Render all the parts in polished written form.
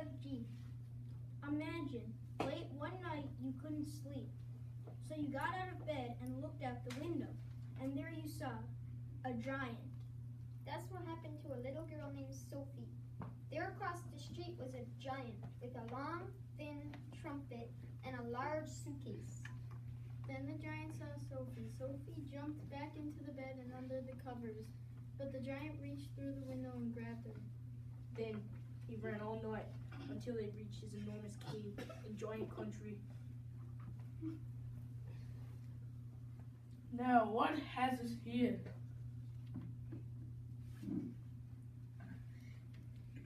BFG. Imagine, late one night you couldn't sleep. So you got out of bed and looked out the window, and there you saw a giant. That's what happened to a little girl named Sophie. There across the street was a giant with a long, thin trumpet and a large suitcase. Then the giant saw Sophie. Sophie jumped back into the bed and under the covers, but the giant reached through the window and grabbed her. Then he ran all night until they reached his enormous cave, a giant country. Now, what has us here?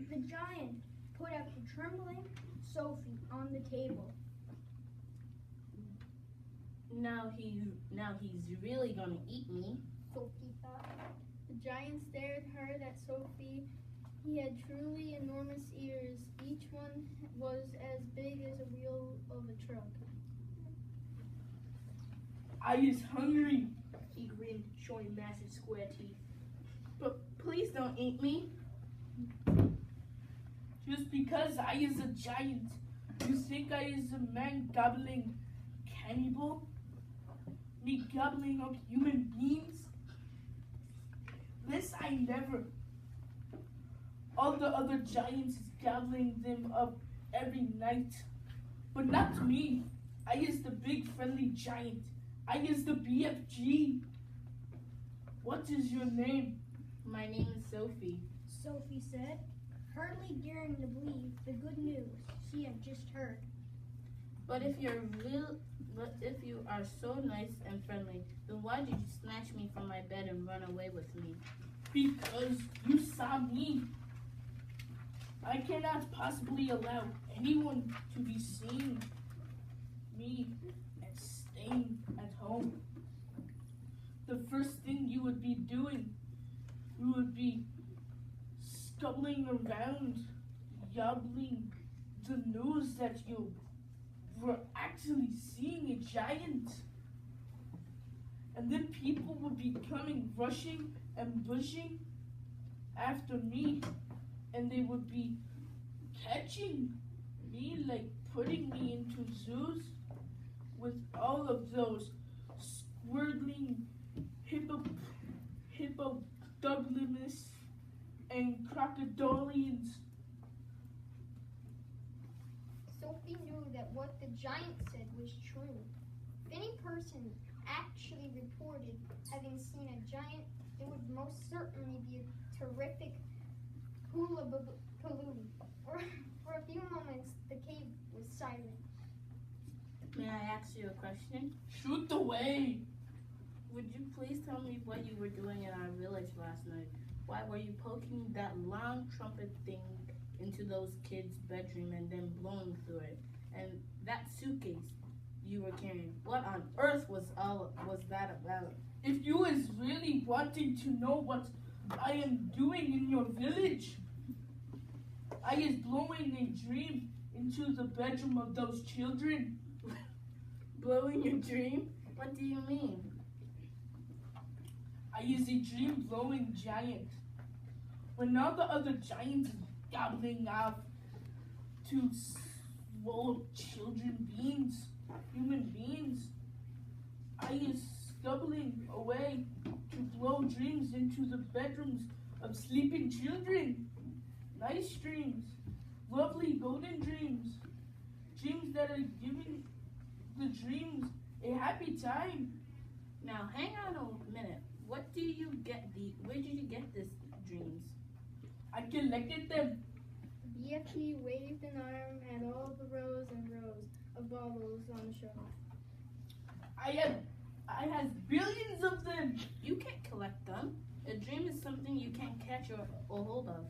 The giant put out the trembling Sophie on the table. Now he's really gonna eat me. Sophie thought. The giant stared hard at Sophie. He had truly enormous ears. Each one was as big as a wheel of a truck. I is hungry. He grinned, showing massive square teeth. But please don't eat me. Just because I is a giant, you think I is a man gobbling cannibal? Me gobbling up human beings? This I never. All the other giants is gobbling them up every night. But not me. I is the big friendly giant. I is the BFG. What is your name? My name is Sophie. Sophie said, hardly daring to believe the good news she had just heard. But if you are so nice and friendly, then why did you snatch me from my bed and run away with me? Because you saw me. I cannot possibly allow anyone to be seeing me and staying at home. The first thing you would be doing, you would be scuttling around, yobbling the news that you were actually seeing a giant. And then people would be coming, rushing and pushing after me, and they would be catching me, like putting me into zoos with all of those squirtling hippopotamus and crocodilians. Sophie knew that what the giant said was true. If any person actually reported having seen a giant, it would most certainly be a terrific hullabaloo. For a few moments, the cave was silent. May I ask you a question? Shoot away! Would you please tell me what you were doing in our village last night? Why were you poking that long trumpet thing into those kids' bedroom and then blowing through it? And that suitcase you were carrying, what on earth was that about? If you is really wanting to know what I am doing in your village, I is blowing a dream into the bedroom of those children. Blowing your dream? What do you mean? I is a dream blowing giant. When all the other giants is gobbling off to swallow children beings, human beings, I is scubbling away to blow dreams into the bedrooms of sleeping children. Nice dreams, lovely golden dreams, dreams that are giving the dreams a happy time. Now hang on a minute. Where did you get these dreams? I collected them. BFG waved an arm at all the rows and rows of bottles on the shelf. I has billions of them. You can't collect them. A dream is something you can't catch or hold of.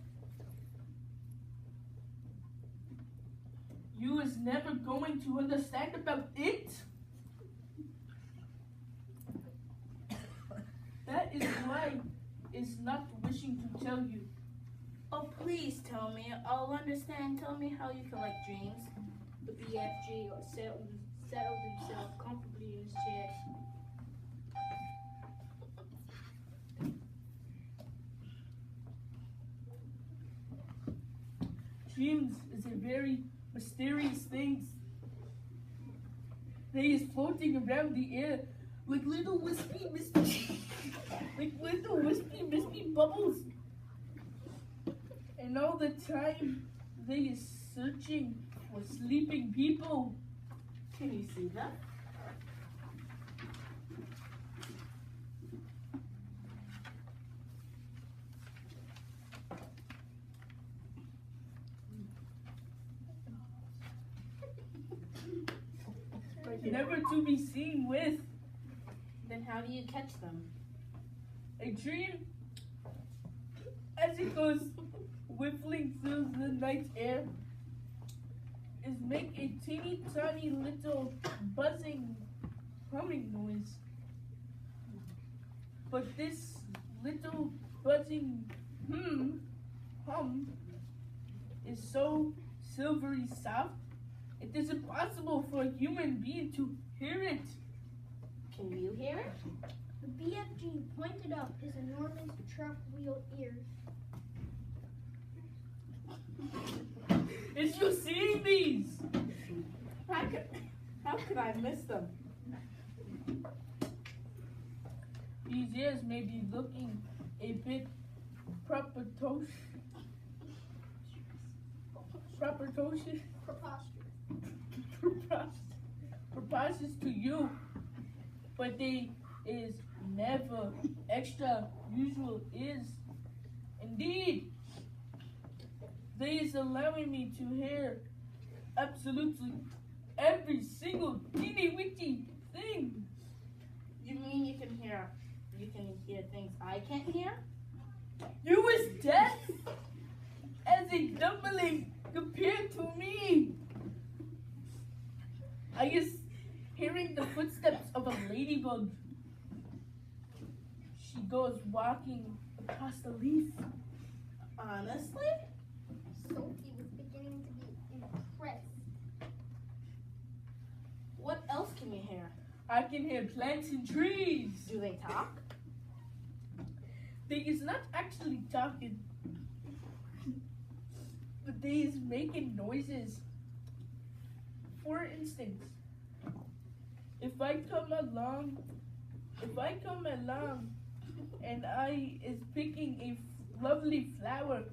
You is never going to understand about it. That is why it's not wishing to tell you. Oh, please tell me. I'll understand. Tell me how you collect dreams. The BFG settled himself comfortably in his chair. dreams is a very mysterious thing. They is floating around the air like little wispy misty, bubbles. And all the time, they is searching for sleeping people. Can you see that? Never to be seen with. Then how do you catch them? A dream, as it goes whiffling through the night air, is make a teeny tiny little buzzing humming noise. But this little buzzing hum is so silvery soft, it is impossible for a human being to hear it. Can you hear it? The BFG pointed up his enormous truck wheel ears. Is you seeing these? How could I miss them? These ears may be looking a bit preposterous to you, but they is never extra usual is. Indeed, they is allowing me to hear absolutely every single teeny weeny thing. You mean you can hear things I can't hear? You is deaf as a dumpling compared to me. I is hearing the footsteps of a ladybug. She goes walking across the leaf. Honestly? Sophie was beginning to be impressed. What else can you hear? I can hear plants and trees. Do they talk? They is not actually talking, but they is making noises. For instance, if I come along and I is picking a lovely flower,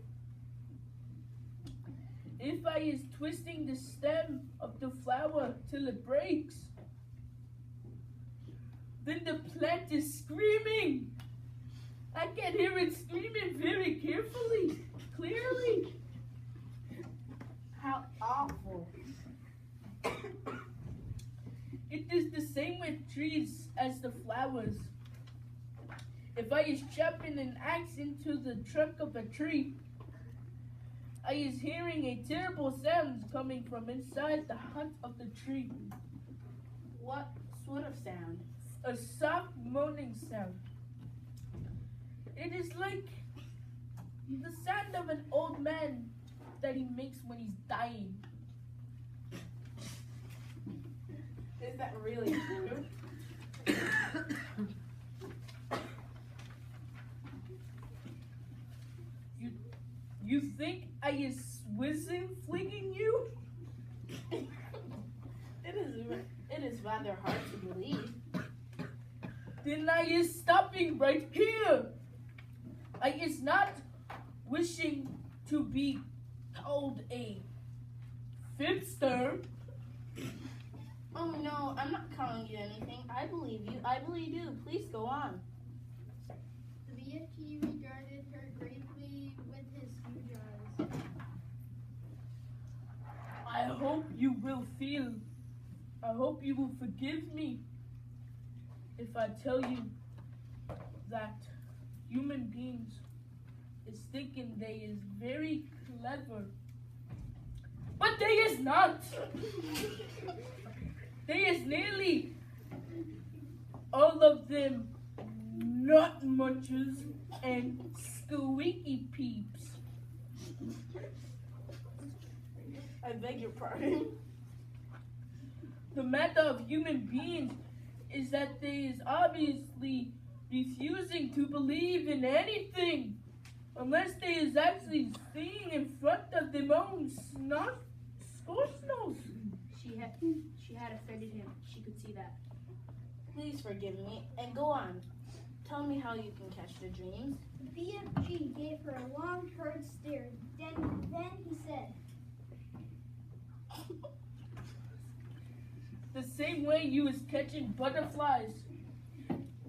if I is twisting the stem of the flower till it breaks, then the plant is screaming. I can hear it screaming very clearly. How awful. It is the same with trees as the flowers. If I is chopping an axe into the trunk of a tree, I is hearing a terrible sound coming from inside the heart of the tree. What sort of sound? A soft moaning sound. It is like the sound of an old man that he makes when he's dying. Is that really true? You think I is whizzing flinging you? It is rather hard to believe. Then I is stopping right here. I is not wishing to be called a fibster. Oh no, I'm not calling you anything. I believe you. I believe you. Please go on. The BFG regarded her gravely with his huge eyes. I hope you will forgive me if I tell you that human beings is thinking they is very clever. But they is not. They is nearly all of them nut munchers and squeaky peeps. I beg your pardon. The matter of human beings is that they is obviously refusing to believe in anything. unless they is actually seeing in front of their own scorsnose. She had offended him. She could see that. Please forgive me and go on. Tell me how you can catch the dreams. BFG gave her a long, hard stare. Then he said, The same way you was catching butterflies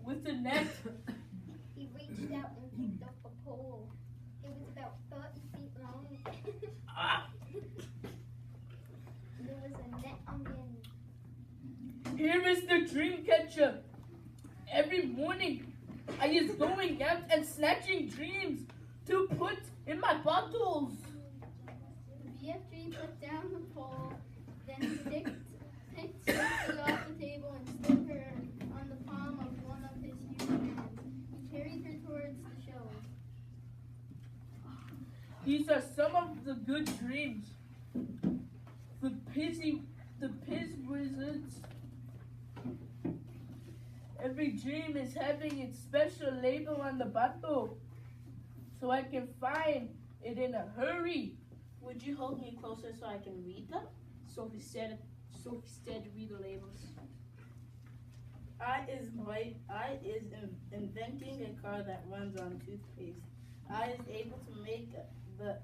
with the net. He reached out and picked up a pole. It was about 30 feet long. There was a net on the end. Here is the dream catcher. Every morning, I is going out and snatching dreams to put in my bottles. BFG put down the pole, then picked Sophie off the table and stood her on the palm of one of his huge hands. He carried her towards the shelves. These are some of the good dreams. The Piz Wizards. Every dream is having its special label on the bottle, so I can find it in a hurry. Would you hold me closer so I can read them? Sophie said read the labels. I is inventing a car that runs on toothpaste. I is able to make the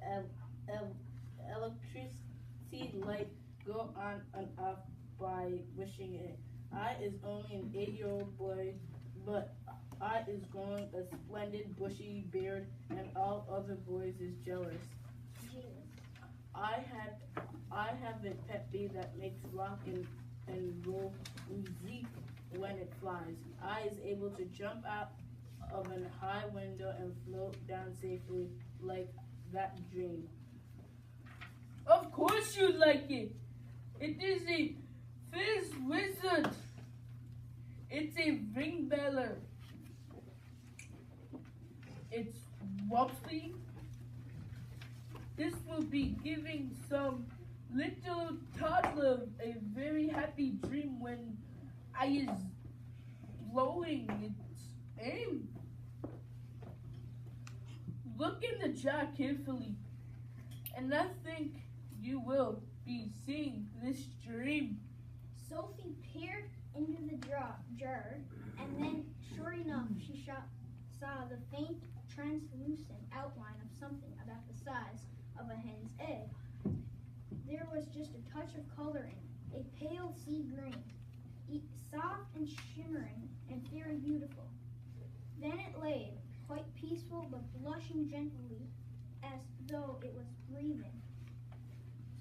electricity light go on and off by wishing it. I is only an 8-year-old boy, but I is growing a splendid bushy beard, and all other boys is jealous. I have a pet bee that makes rock and roll music when it flies. I is able to jump out of a high window and float down safely like that dream. Of course you like it. It is a Fizz Wizard. It's a ring beller. It's wobbly. This will be giving some little toddler a very happy dream when I is blowing its aim. Look in the jar carefully, and I think you will be seeing this dream. Sophie peered into the jar, and then, sure enough, she saw the faint, translucent outline of something about the size of a hen's egg. There was just a touch of color in it, a pale sea green, soft and shimmering and very beautiful. Then it lay, quite peaceful but blushing gently, as though it was breathing.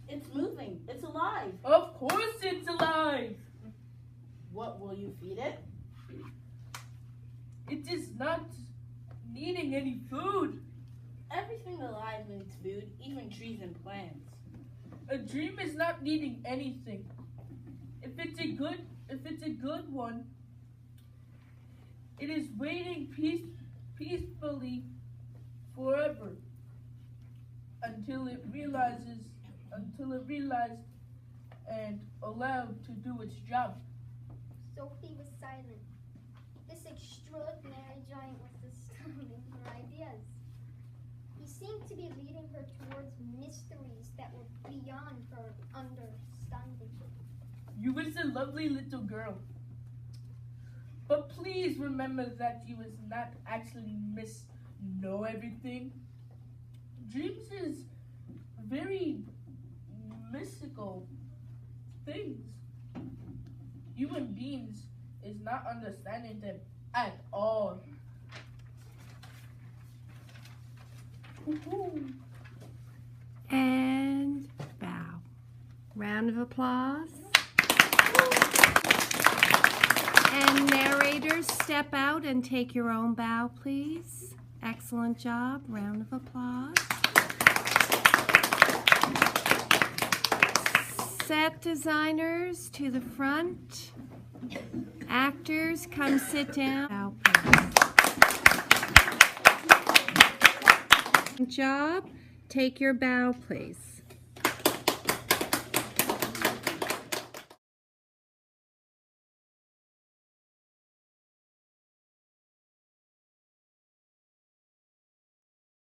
It's moving. It's alive. Of course it's alive. What will you feed it? It is not needing any food. Everything alive needs food, even trees and plants. A dream is not needing anything. If it's a good one, it is waiting peacefully forever until it realized and allowed to do its job. Sophie was silent. This extraordinary giant was disturbing her ideas. He seemed to be leading her towards mysteries that were beyond her understanding. You is a lovely little girl. But please remember that you is not actually know everything. Dreams is very mystical things. Human beings is not understanding them at all. Woo-hoo. And bow. Round of applause. And narrators, step out and take your own bow, please. Excellent job. Round of applause. Set designers to the front. Actors, come sit down. Bow, please. Good job. Take your bow, please.